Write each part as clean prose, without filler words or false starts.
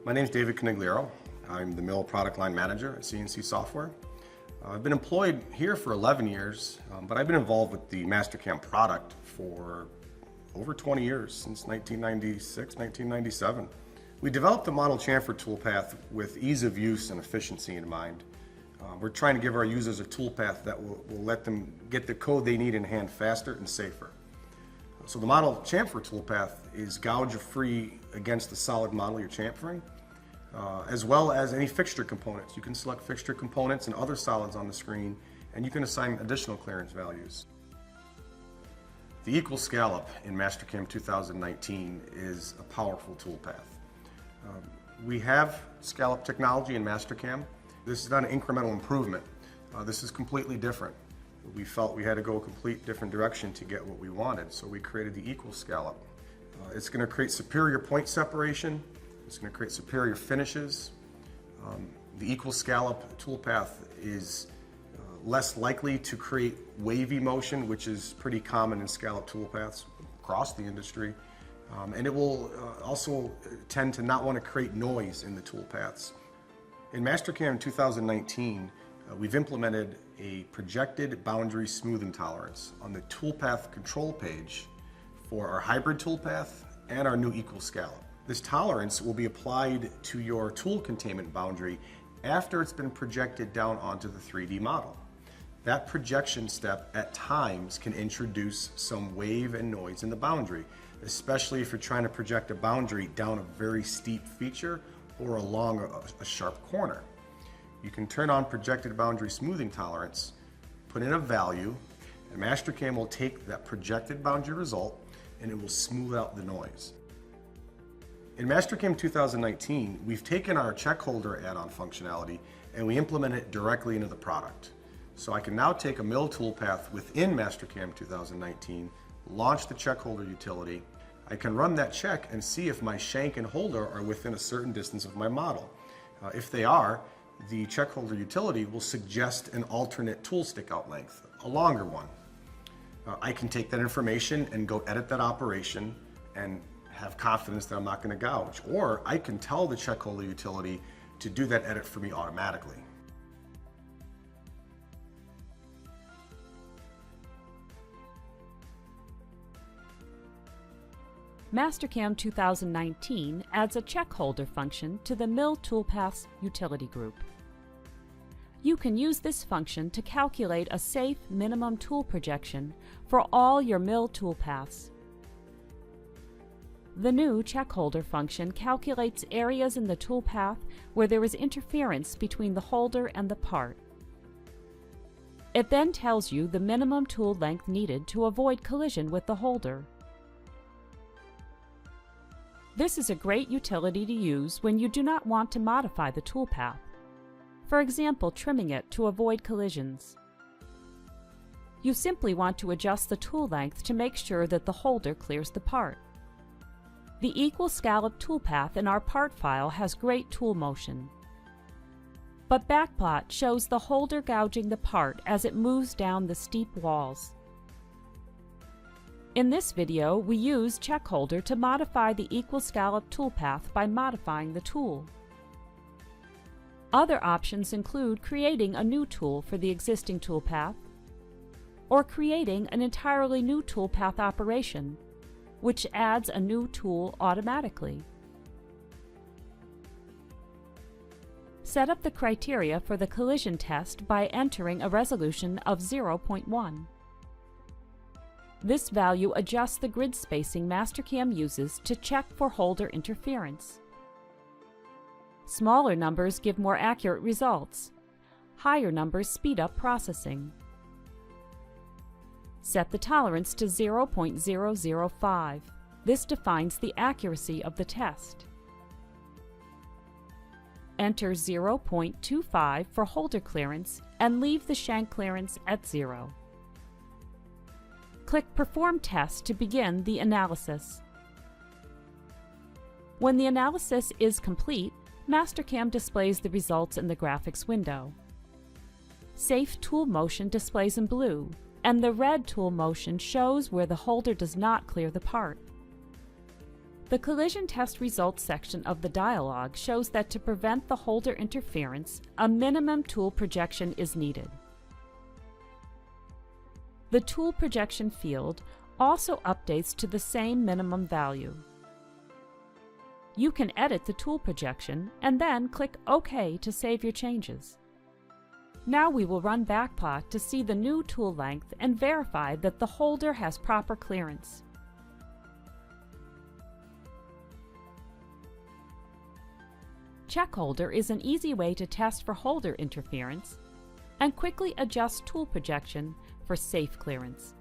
My name is David Conigliaro. I'm the Mill Product Line Manager at CNC Software. I've been employed here for 11 years, but I've been involved with the Mastercam product for over 20 years, since 1996, 1997. We developed the model Chamfer toolpath with ease of use and efficiency in mind. We're trying to give our users a toolpath that will let them get the code they need in hand faster and safer. So the model Chamfer toolpath is gouge-free against the solid model you're chamfering, as well as any fixture components. You can select fixture components and other solids on the screen, and you can assign additional clearance values. The Equal Scallop in Mastercam 2019 is a powerful toolpath. We have scallop technology in Mastercam. This is not an incremental improvement. This is completely different. We felt we had to go a complete different direction to get what we wanted, so we created the Equal Scallop. It's going to create superior point separation. It's going to create superior finishes. The Equal Scallop toolpath is less likely to create wavy motion, which is pretty common in scallop toolpaths across the industry. And it will also tend to not want to create noise in the toolpaths. In Mastercam 2019, we've implemented a projected boundary smoothing tolerance on the toolpath control page for our hybrid toolpath and our new Equal Scallop. This tolerance will be applied to your tool containment boundary after it's been projected down onto the 3D model. That projection step at times can introduce some wave and noise in the boundary, especially if you're trying to project a boundary down a very steep feature or along a sharp corner. You can turn on projected boundary smoothing tolerance, put in a value, and Mastercam will take that projected boundary result and it will smooth out the noise. In Mastercam 2019, we've taken our check holder add-on functionality and we implement it directly into the product. So I can now take a mill toolpath within Mastercam 2019, launch the check holder utility. I can run that check and see if my shank and holder are within a certain distance of my model. If they are, the check holder utility will suggest an alternate tool stick out length, a longer one. I can take that information and go edit that operation and have confidence that I'm not going to gouge. Or I can tell the check holder utility to do that edit for me automatically. Mastercam 2019 adds a check holder function to the Mill Toolpaths utility group. You can use this function to calculate a safe minimum tool projection for all your mill toolpaths. The new check holder function calculates areas in the toolpath where there is interference between the holder and the part. It then tells you the minimum tool length needed to avoid collision with the holder. This is a great utility to use when you do not want to modify the toolpath. For example, trimming it to avoid collisions. You simply want to adjust the tool length to make sure that the holder clears the part. The Equal Scallop toolpath in our part file has great tool motion. But backplot shows the holder gouging the part as it moves down the steep walls. In this video, we use check holder to modify the Equal Scallop toolpath by modifying the tool. Other options include creating a new tool for the existing toolpath, or creating an entirely new toolpath operation, which adds a new tool automatically. Set up the criteria for the collision test by entering a resolution of 0.1. This value adjusts the grid spacing Mastercam uses to check for holder interference. Smaller numbers give more accurate results. Higher numbers speed up processing. Set the tolerance to 0.005. This defines the accuracy of the test. Enter 0.25 for holder clearance and leave the shank clearance at 0. Click Perform Test to begin the analysis. When the analysis is complete, Mastercam displays the results in the graphics window. Safe tool motion displays in blue, and the red tool motion shows where the holder does not clear the part. The collision test results section of the dialog shows that to prevent the holder interference, a minimum tool projection is needed. The tool projection field also updates to the same minimum value. You can edit the tool projection and then click OK to save your changes. Now we will run backplot to see the new tool length and verify that the holder has proper clearance. Check holder is an easy way to test for holder interference and quickly adjust tool projection for safe clearance.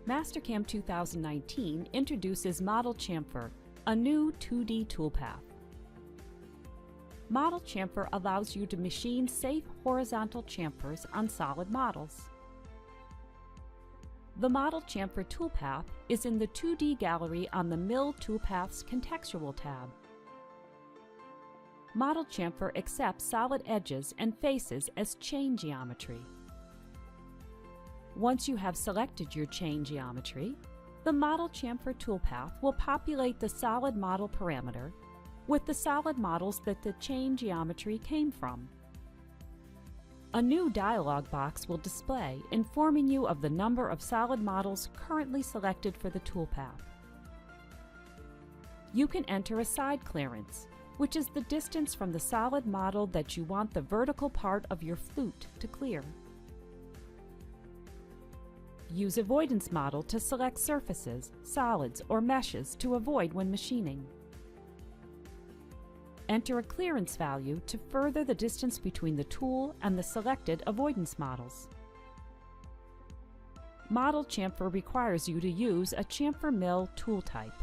Mastercam 2019 introduces Model Chamfer, a new 2D toolpath. Model Chamfer allows you to machine safe horizontal chamfers on solid models. The Model Chamfer toolpath is in the 2D gallery on the Mill Toolpaths contextual tab. Model Chamfer accepts solid edges and faces as chain geometry. Once you have selected your chain geometry, the Model Chamfer toolpath will populate the solid model parameter with the solid models that the chain geometry came from. A new dialog box will display, informing you of the number of solid models currently selected for the toolpath. You can enter a side clearance, which is the distance from the solid model that you want the vertical part of your flute to clear. Use avoidance model to select surfaces, solids, or meshes to avoid when machining. Enter a clearance value to further the distance between the tool and the selected avoidance models. Model Chamfer requires you to use a chamfer mill tool type.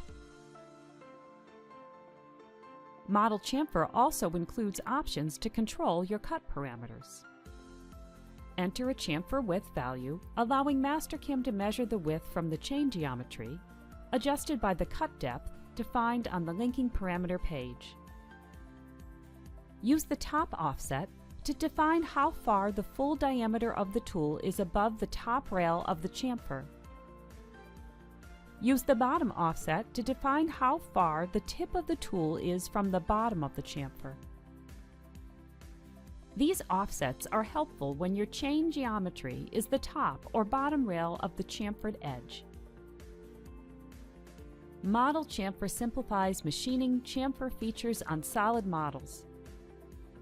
Model Chamfer also includes options to control your cut parameters. Enter a chamfer width value, allowing Mastercam to measure the width from the chain geometry, adjusted by the cut depth defined on the linking parameter page. Use the top offset to define how far the full diameter of the tool is above the top rail of the chamfer. Use the bottom offset to define how far the tip of the tool is from the bottom of the chamfer. These offsets are helpful when your chain geometry is the top or bottom rail of the chamfered edge. Model Chamfer simplifies machining chamfer features on solid models.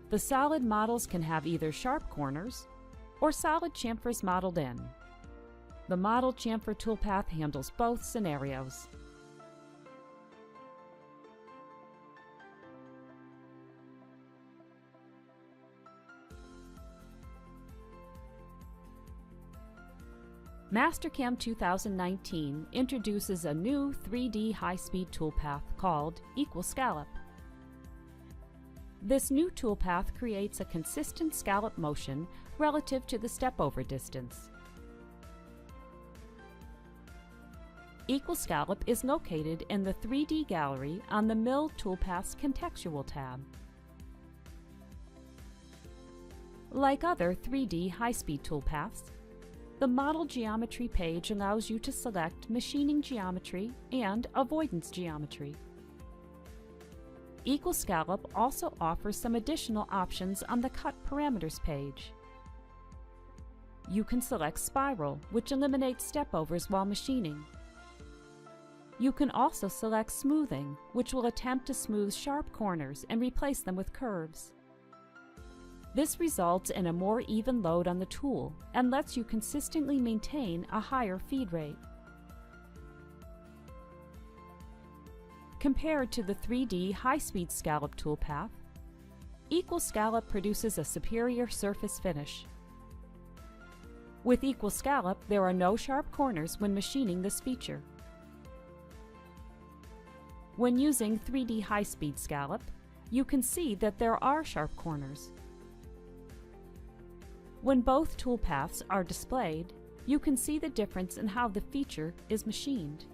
The solid models can have either sharp corners or solid chamfers modeled in. The Model Chamfer toolpath handles both scenarios. Mastercam 2019 introduces a new 3D high-speed toolpath called Equal Scallop. This new toolpath creates a consistent scallop motion relative to the step-over distance. Equal Scallop is located in the 3D gallery on the Mill Toolpaths contextual tab. Like other 3D high-speed toolpaths, the model geometry page allows you to select machining geometry and avoidance geometry. Equal Scallop also offers some additional options on the cut parameters page. You can select spiral, which eliminates stepovers while machining. You can also select smoothing, which will attempt to smooth sharp corners and replace them with curves. This results in a more even load on the tool and lets you consistently maintain a higher feed rate. Compared to the 3D high-speed scallop toolpath, Equal Scallop produces a superior surface finish. With Equal Scallop, there are no sharp corners when machining this feature. When using 3D high-speed scallop, you can see that there are sharp corners. When both toolpaths are displayed, you can see the difference in how the feature is machined.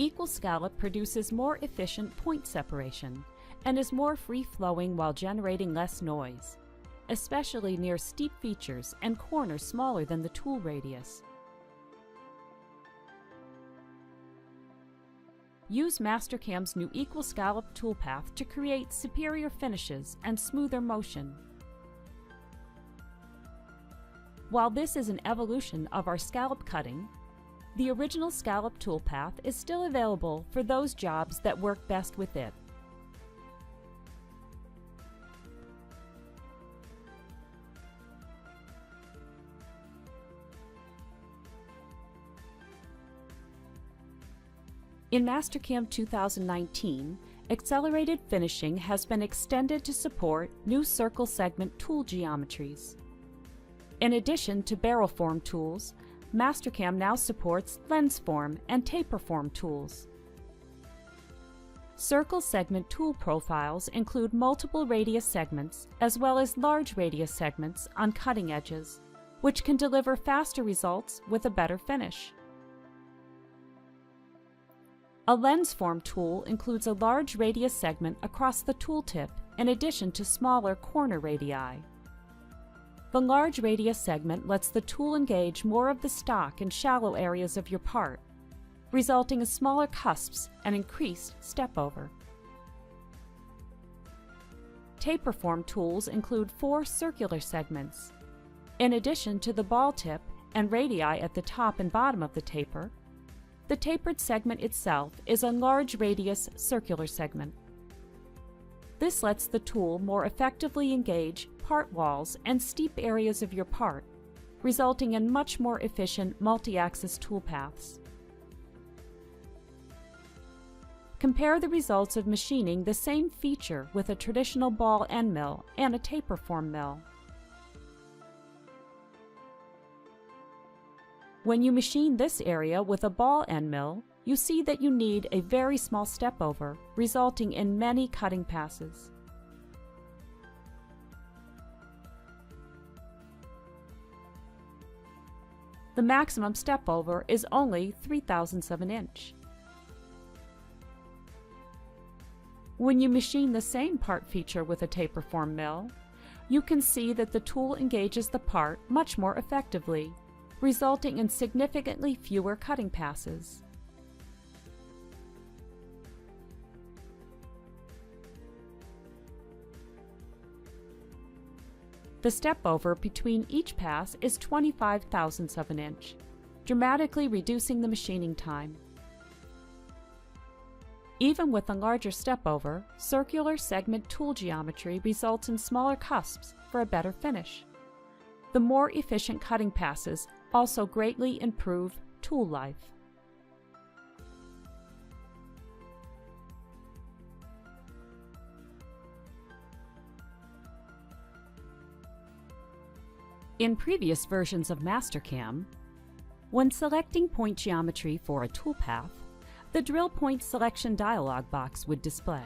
Equal Scallop produces more efficient point separation and is more free-flowing while generating less noise, especially near steep features and corners smaller than the tool radius. Use Mastercam's new Equal Scallop toolpath to create superior finishes and smoother motion. While this is an evolution of our scallop cutting, the original scallop toolpath is still available for those jobs that work best with it. In Mastercam 2019, accelerated finishing has been extended to support new circle segment tool geometries. In addition to barrel form tools, Mastercam now supports lens form and taper form tools. Circle segment tool profiles include multiple radius segments as well as large radius segments on cutting edges, which can deliver faster results with a better finish. A lens form tool includes a large radius segment across the tooltip in addition to smaller corner radii. The large radius segment lets the tool engage more of the stock in shallow areas of your part, resulting in smaller cusps and increased step over. Taper form tools include 4 circular segments. In addition to the ball tip and radii at the top and bottom of the taper, the tapered segment itself is a large radius circular segment. This lets the tool more effectively engage part walls and steep areas of your part, resulting in much more efficient multi-axis toolpaths. Compare the results of machining the same feature with a traditional ball end mill and a taper form mill. When you machine this area with a ball end mill, you see that you need a very small step over, resulting in many cutting passes. The maximum step over is only 0.003 of an inch. When you machine the same part feature with a taper form mill, you can see that the tool engages the part much more effectively, resulting in significantly fewer cutting passes. The step over between each pass is 0.25 of an inch, dramatically reducing the machining time. Even with a larger step over, circular segment tool geometry results in smaller cusps for a better finish. The more efficient cutting passes also greatly improve tool life. In previous versions of Mastercam, when selecting point geometry for a toolpath, the drill point selection dialog box would display.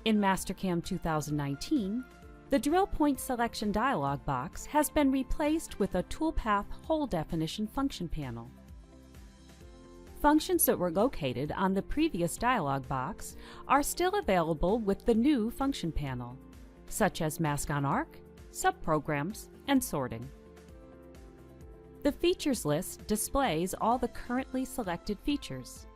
In Mastercam 2019, the drill point selection dialog box has been replaced with a toolpath hole definition function panel. Functions that were located on the previous dialog box are still available with the new function panel, such as mask on arc, subprograms, and sorting. The features list displays all the currently selected features.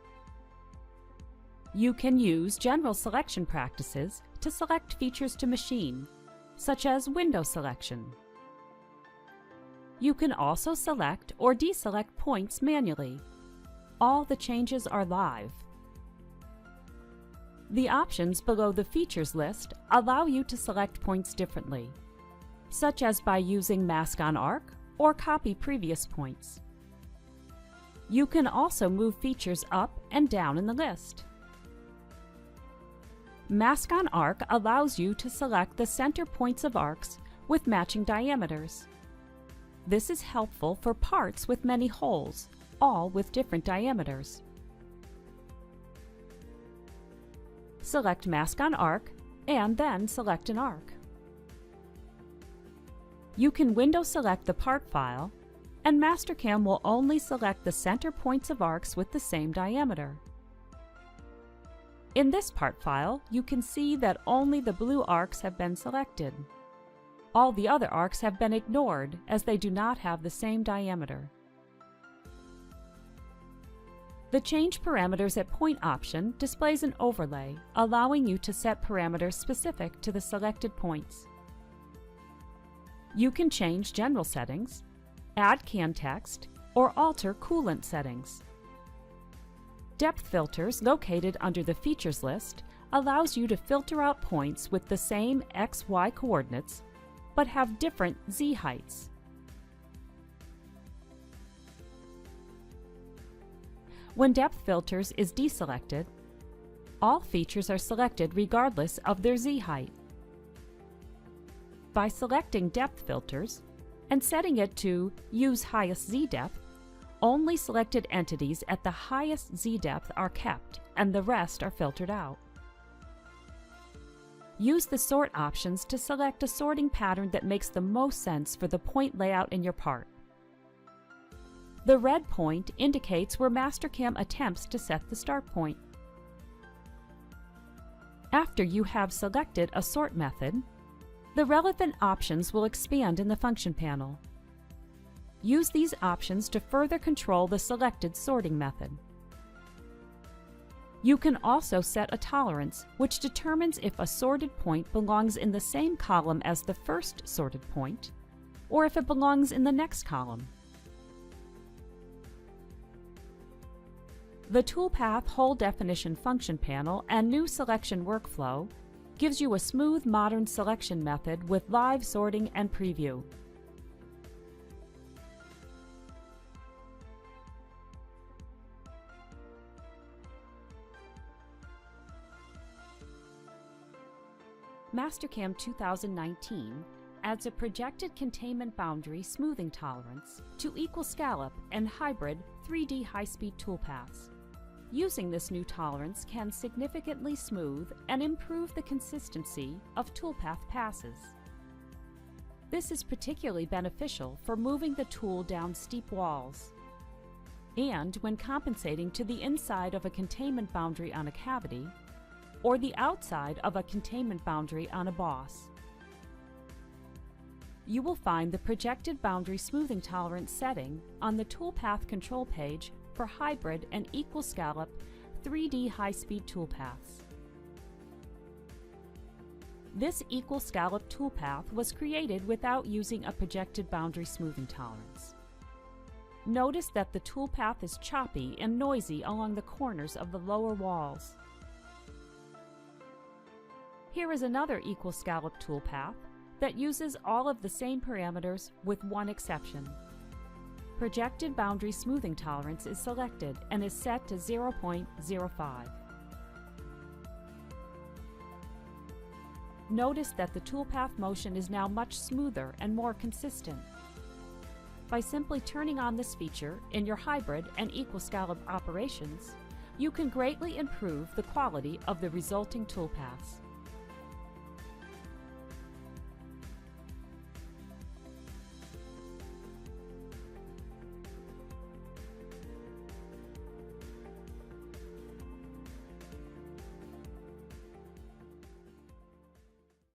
You can use general selection practices to select features to machine, such as window selection. You can also select or deselect points manually. All the changes are live. The options below the features list allow you to select points differently, such as by using mask on arc or copy previous points. You can also move features up and down in the list. Mask on arc allows you to select the center points of arcs with matching diameters. This is helpful for parts with many holes, all with different diameters. Select mask on arc and then select an arc. You can window select the part file, and Mastercam will only select the center points of arcs with the same diameter. In this part file, you can see that only the blue arcs have been selected. All the other arcs have been ignored as they do not have the same diameter. The Change Parameters at Point option displays an overlay, allowing you to set parameters specific to the selected points. You can change general settings, add can text, or alter coolant settings. Depth filters located under the Features list allows you to filter out points with the same x-y coordinates, but have different z heights. When Depth Filters is deselected, all features are selected regardless of their z height. By selecting Depth Filters and setting it to Use Highest Z Depth, only selected entities at the highest z depth are kept and the rest are filtered out. Use the Sort options to select a sorting pattern that makes the most sense for the point layout in your part. The red point indicates where Mastercam attempts to set the start point. After you have selected a sort method, the relevant options will expand in the function panel. Use these options to further control the selected sorting method. You can also set a tolerance, which determines if a sorted point belongs in the same column as the first sorted point, or if it belongs in the next column. The Toolpath Whole Definition function panel and new selection workflow gives you a smooth modern selection method with live sorting and preview. Mastercam 2019 adds a projected containment boundary smoothing tolerance to Equal Scallop and Hybrid 3D high-speed toolpaths. Using this new tolerance can significantly smooth and improve the consistency of toolpath passes. This is particularly beneficial for moving the tool down steep walls and when compensating to the inside of a containment boundary on a cavity or the outside of a containment boundary on a boss. You will find the projected boundary smoothing tolerance setting on the Toolpath control page for Hybrid and Equal Scallop 3D high-speed toolpaths. This Equal Scallop toolpath was created without using a projected boundary smoothing tolerance. Notice that the toolpath is choppy and noisy along the corners of the lower walls. Here is another Equal Scallop toolpath that uses all of the same parameters with one exception. Projected boundary smoothing tolerance is selected and is set to 0.05. Notice that the toolpath motion is now much smoother and more consistent. By simply turning on this feature in your Hybrid and Equal Scallop operations, you can greatly improve the quality of the resulting toolpaths.